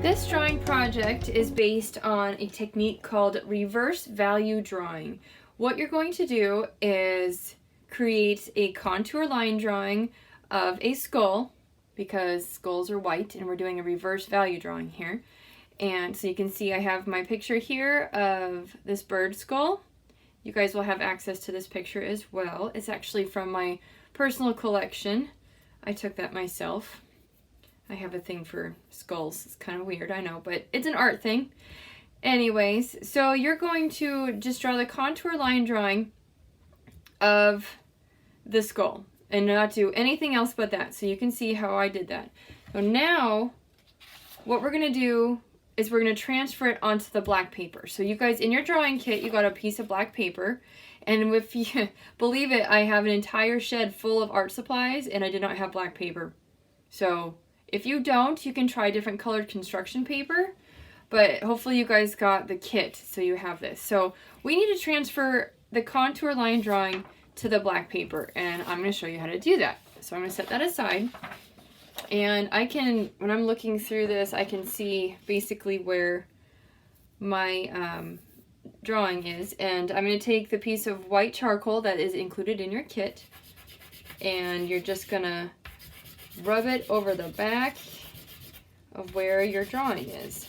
This drawing project is based on a technique called reverse value drawing. What you're going to do is create a contour line drawing of a skull, because skulls are white and we're doing a reverse value drawing here. And so you can see I have my picture here of this bird skull. You guys will have access to this picture as well. It's actually from my personal collection. I took that myself. I have a thing for skulls. It's kind of weird, I know, but it's an art thing. Anyways, so you're going to just draw the contour line drawing of the skull and not do anything else but that. So you can see how I did that. So now what we're going to do is we're going to transfer it onto the black paper. So you guys, in your drawing kit, you got a piece of black paper. And if you believe it, I have an entire shed full of art supplies and I did not have black paper. So if you don't, you can try different colored construction paper, but hopefully you guys got the kit, so you have this. So we need to transfer the contour line drawing to the black paper, and I'm going to show you how to do that. So I'm going to set that aside, and I can, when I'm looking through this, I can see basically where my drawing is, and I'm going to take the piece of white charcoal that is included in your kit, and you're just going to rub it over the back of where your drawing is.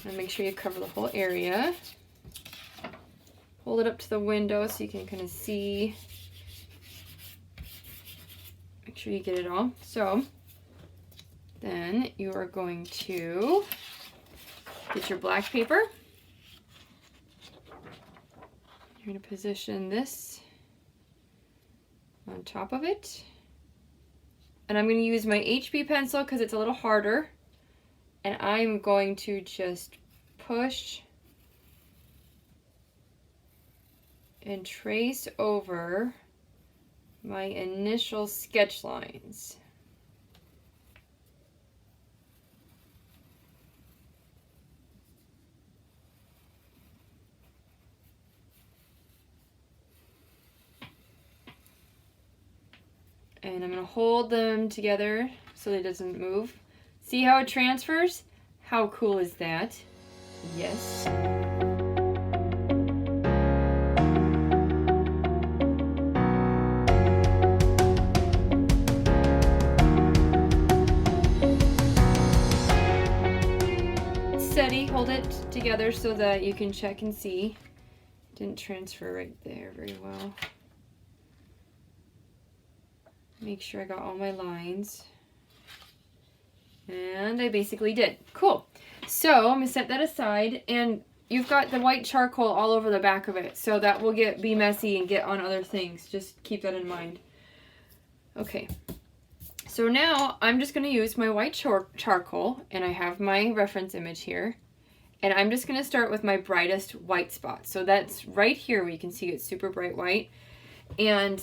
And make sure you cover the whole area. Hold it up to the window so you can kind of see. Make sure you get it all. So then you are going to get your black paper. You're going to position this on top of it, and I'm going to use my HB pencil because it's a little harder, and I'm going to just push and trace over my initial sketch lines. And I'm going to hold them together so it doesn't move. See how it transfers? How cool is that? Yes. Steady, hold it together so that you can check and see. Didn't transfer right there very well. Make sure I got all my lines. And I basically did. Cool. So I'm going to set that aside, and you've got the white charcoal all over the back of it, so that will be messy and get on other things. Just keep that in mind. Okay. So now I'm just going to use my white charcoal, and I have my reference image here. And I'm just going to start with my brightest white spot. So that's right here where you can see it's super bright white. And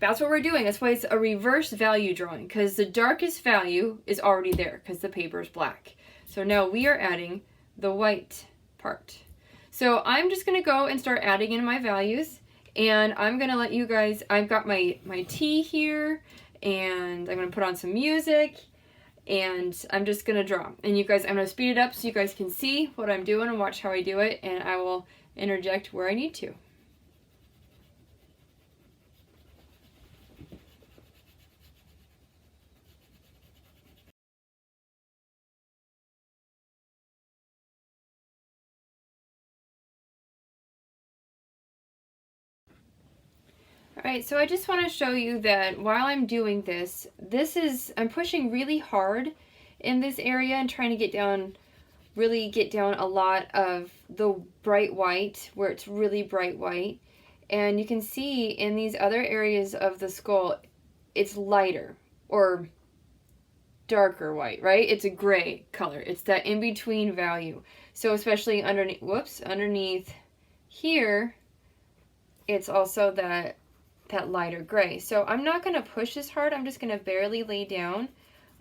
that's what we're doing. That's why it's a reverse value drawing, because the darkest value is already there because the paper is black. So now we are adding the white part. So I'm just going to go and start adding in my values, and I'm going to let you guys, I've got my tea here, and I'm going to put on some music, and I'm just going to draw. And you guys, I'm going to speed it up so you guys can see what I'm doing and watch how I do it, and I will interject where I need to. Alright, so I just want to show you that while I'm doing this, I'm pushing really hard in this area and trying to really get down a lot of the bright white, where it's really bright white. And you can see in these other areas of the skull, it's lighter or darker white, right? It's a gray color. It's that in-between value. So especially underneath here, it's also that lighter gray. So I'm not going to push as hard. I'm just going to barely lay down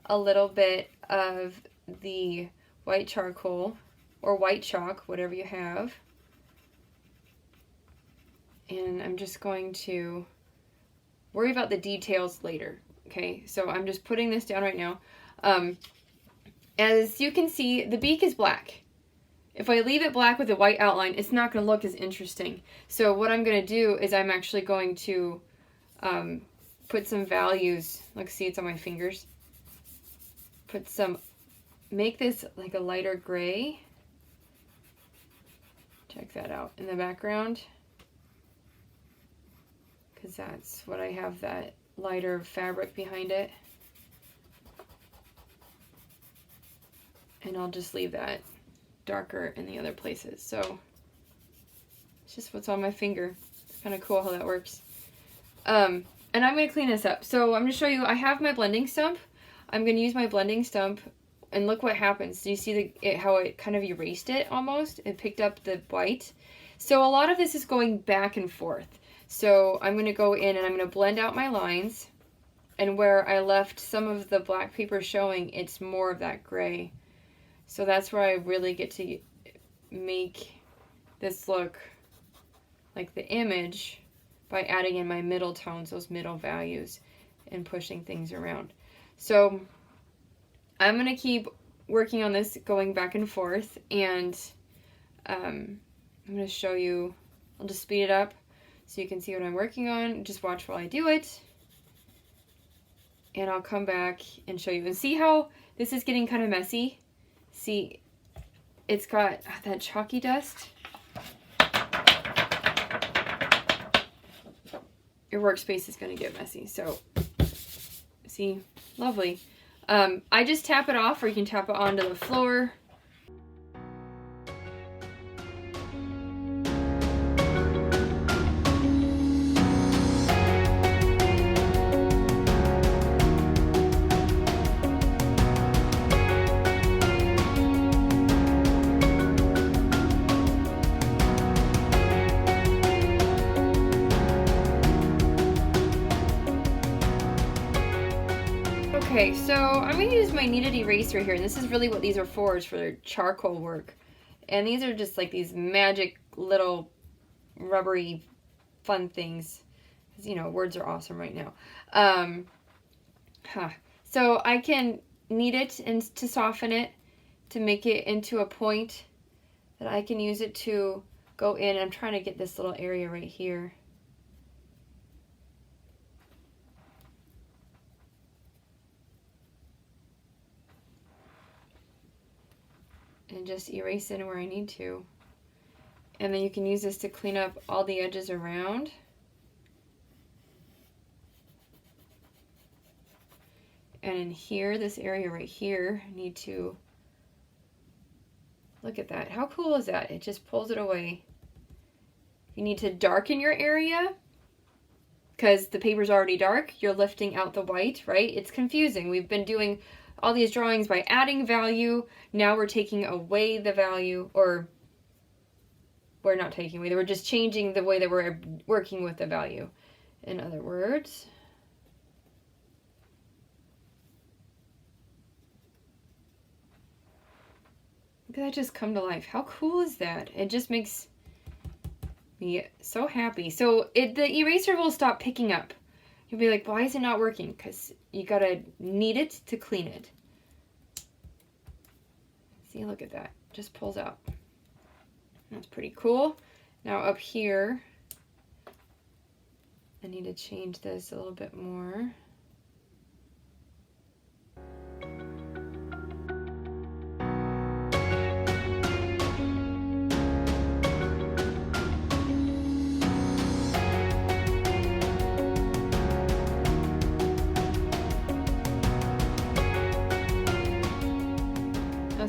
a little bit of the white charcoal or white chalk, whatever you have. And I'm just going to worry about the details later. Okay, so I'm just putting this down right now. As you can see, the beak is black. If I leave it black with a white outline, it's not going to look as interesting. So what I'm going to do is I'm actually going to put some values. Like, see, it's on my fingers. Make this like a lighter gray. Check that out in the background. Because that's what I have, that lighter fabric behind it. And I'll just leave that darker in the other places. So it's just what's on my finger. It's kind of cool how that works. And I'm going to clean this up. So I'm going to show you, I have my blending stump. I'm going to use my blending stump, and look what happens. Do you see how it kind of erased it almost? It picked up the white. So a lot of this is going back and forth. So I'm going to go in and I'm going to blend out my lines. And where I left some of the black paper showing, it's more of that gray. So that's where I really get to make this look like the image by adding in my middle tones, those middle values, and pushing things around. So I'm going to keep working on this, going back and forth, and I'm going to show you, I'll just speed it up so you can see what I'm working on. Just watch while I do it, and I'll come back and show you. And see how this is getting kind of messy? See, it's got that chalky dust. Your workspace is going to get messy. So, see, lovely. I just tap it off, or you can tap it onto the floor. Okay, so I'm going to use my kneaded eraser here, and this is really what these are for, is for charcoal work. And these are just like these magic little rubbery fun things. Because, you know, words are awesome right now. So I can knead it and to soften it, to make it into a point that I can use it to go in. I'm trying to get this little area right here. And just erase it where I need to. And then you can use this to clean up all the edges around. And in here, this area right here, I need to, look at that. How cool is that? It just pulls it away. You need to darken your area, because the paper's already dark. You're lifting out the white, right? It's confusing. We've been doing all these drawings by adding value. Now we're taking away the value, or we're not taking away, we're just changing the way that we're working with the value. In other words, look at that just come to life. How cool is that? It just makes me so happy. So the eraser will stop picking up. You'll be like, why is it not working? Because you gotta knead it to clean it. See, look at that. Just pulls out. That's pretty cool. Now up here, I need to change this a little bit more.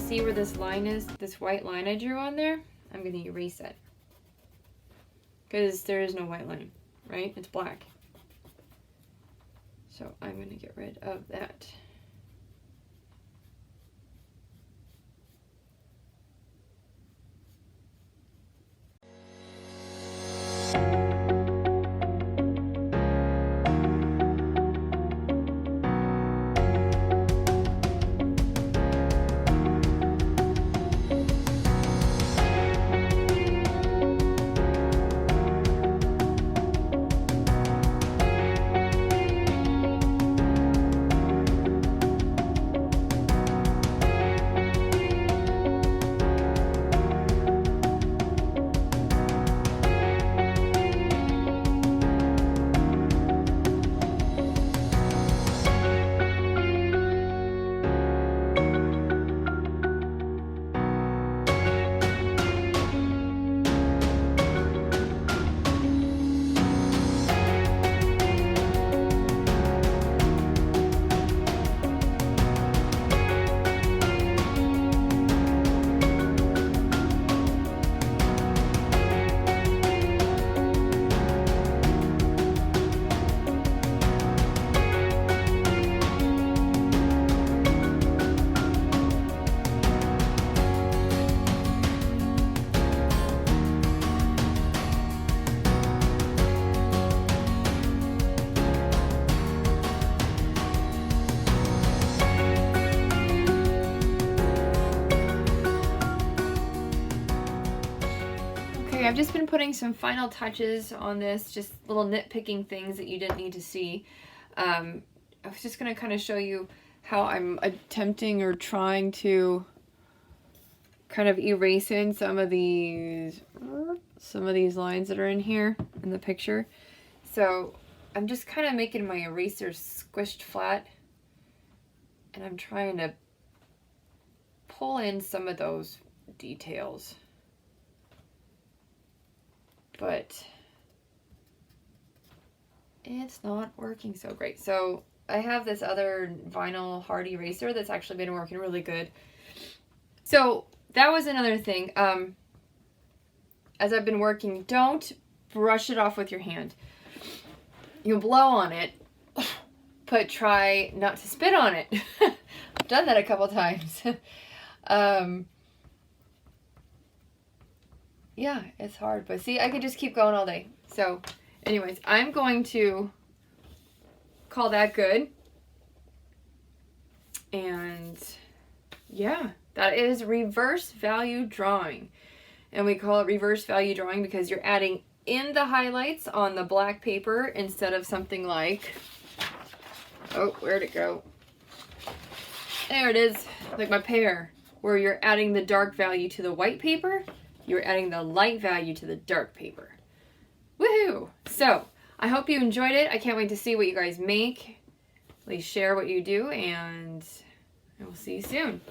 See where this line is, this white line I drew on there? I'm going to erase it. Because there is no white line, right? It's black. So I'm going to get rid of that. I've just been putting some final touches on this, just little nitpicking things that you didn't need to see. I was just going to kind of show you how I'm attempting or trying to kind of erase in some of these lines that are in here in the picture. So I'm just kind of making my eraser squished flat, and I'm trying to pull in some of those details. But it's not working so great. So I have this other vinyl hard eraser that's actually been working really good. So that was another thing. As I've been working, don't brush it off with your hand. You'll blow on it, but try not to spit on it. I've done that a couple times. Yeah, it's hard, but see, I could just keep going all day. So anyways, I'm going to call that good. And yeah, that is reverse value drawing. And we call it reverse value drawing because you're adding in the highlights on the black paper instead of something like, oh, where'd it go? There it is, like my pear, where you're adding the dark value to the white paper. You're adding the light value to the dark paper. Woohoo! So, I hope you enjoyed it. I can't wait to see what you guys make. Please share what you do, and I will see you soon.